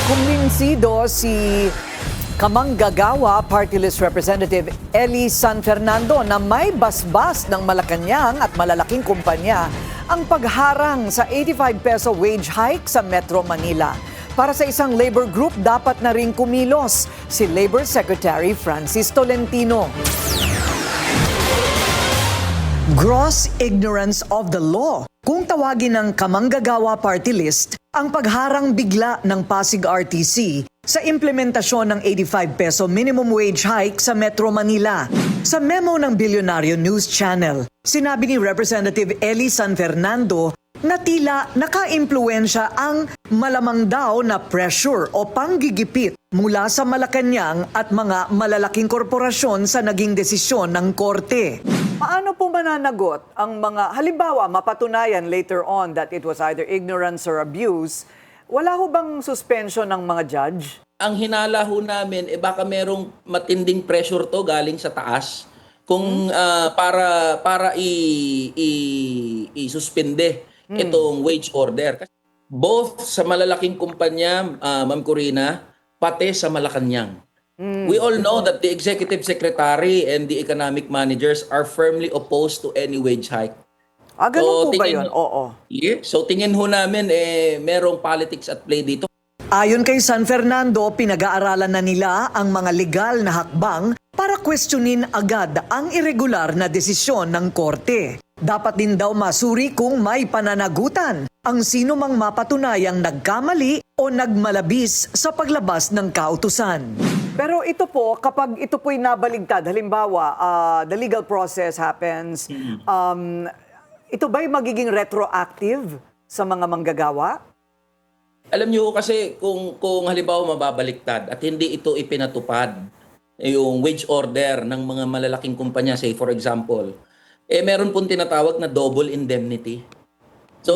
Kumbinsido si Kamanggagawa Party List Representative Eli San Fernando na may basbas ng Malacanang at malalaking kumpanya ang pagharang sa 85 peso wage hike sa Metro Manila. Para sa isang labor group, dapat na ring kumilos si Labor Secretary Francis Tolentino. Gross ignorance of the law. Kung tawagin ng Kamanggagawa Party List, ang pagharang bigla ng Pasig RTC sa implementasyon ng 85 peso minimum wage hike sa Metro Manila. Sa memo ng Bilyonaryo News Channel, sinabi ni Representative Eli San Fernando na tila naka-impluensya ang malamang daw na pressure o panggigipit mula sa Malacanang at mga malalaking korporasyon sa naging desisyon ng korte. Paano po mananagot ang mga, halimbawa, mapatunayan later on that it was either ignorance or abuse, wala ho bang suspension ng mga judge? Ang hinala ho namin, baka merong matinding pressure to galing sa taas kung para i-suspende itong wage order. Both sa malalaking kumpanya, Ma'am Corina, pati sa Malacanang. We all know that the executive secretary and the economic managers are firmly opposed to any wage hike. Ganun po ba yun? Oo. Yeah. So tingin ho namin, merong politics at play dito. Ayon kay San Fernando, pinag-aaralan na nila ang mga legal na hakbang para questionin agad ang irregular na desisyon ng korte. Dapat din daw masuri kung may pananagutan ang sino mang mapatunayang nagkamali o nagmalabis sa paglabas ng kautusan. Pero ito po, kapag ito po'y nabaligtad, halimbawa, the legal process happens, ito ba'y magiging retroactive sa mga manggagawa? Alam niyo kasi kung halimbawa mababaliktad at hindi ito ipinatupad, yung wage order ng mga malalaking kumpanya, say for example, meron pong tinatawag na double indemnity. So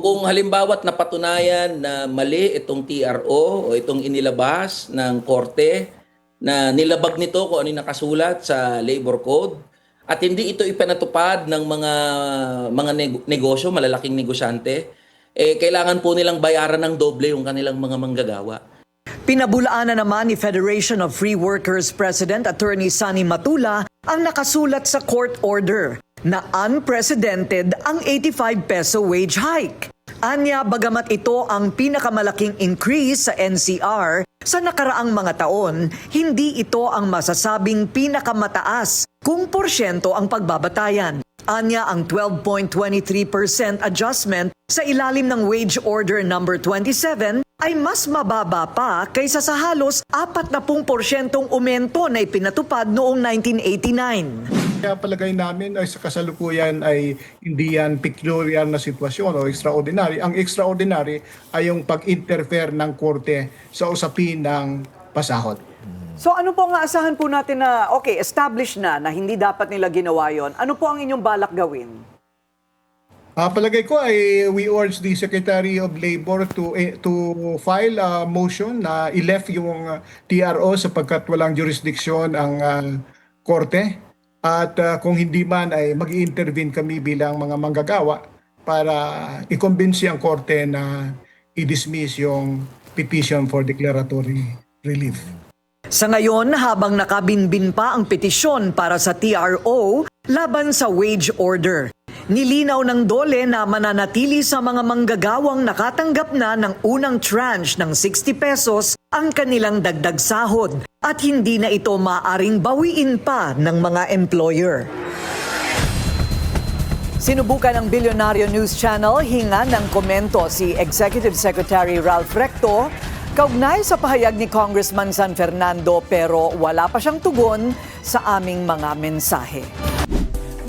kung halimbawa napatunayan na mali itong TRO o itong inilabas ng korte, na nilabag nito kung ano yung nakasulat sa labor code at hindi ito ipinatupad ng mga negosyo, malalaking negosyante, kailangan po nilang bayaran ng doble yung kanilang mga manggagawa. Pinabulaan na naman ni Federation of Free Workers President Attorney Sunny Matula ang nakasulat sa court order na unprecedented ang 85 peso wage hike. Anya, bagamat ito ang pinakamalaking increase sa NCR sa nakaraang mga taon, hindi ito ang masasabing pinakamataas kung porsyento ang pagbabatayan. Anya, ang 12.23% adjustment sa ilalim ng Wage Order number 27 ay mas mababa pa kaysa sa halos 40% umento na ipinatupad noong 1989. Kaya palagay namin ay sa kasalukuyan ay hindi yan peculiar na sitwasyon o extraordinary. Ang extraordinary ay yung pag-interfere ng korte sa usapin ng pasahod. So ano po ang aasahan po natin na, okay, established na hindi dapat nila ginawa yon? Ano po ang inyong balak gawin? Palagay ko ay we urge the Secretary of Labor to file a motion na i-left yung TRO sapagkat walang jurisdiction ang korte. At kung hindi man ay mag-i-intervene kami bilang mga manggagawa para i-convince ang korte na i-dismiss yung petition for declaratory relief. Sa ngayon, habang nakabinbin pa ang petisyon para sa TRO laban sa wage order, nilinaw ng DOLE na mananatili sa mga manggagawang nakatanggap na ng unang tranche ng 60 pesos ang kanilang dagdag sahod at hindi na ito maaring bawiin pa ng mga employer. Sinubukan ng Bilyonaryo News Channel hinga ng komento si Executive Secretary Ralph Recto kaugnay sa pahayag ni Congressman San Fernando pero wala pa siyang tugon sa aming mga mensahe.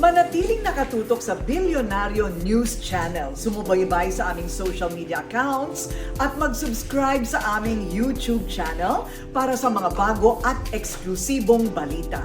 Manatiling nakatutok sa Bilyonaryo News Channel. Sumubaybay sa aming social media accounts at mag-subscribe sa aming YouTube channel para sa mga bago at eksklusibong balita.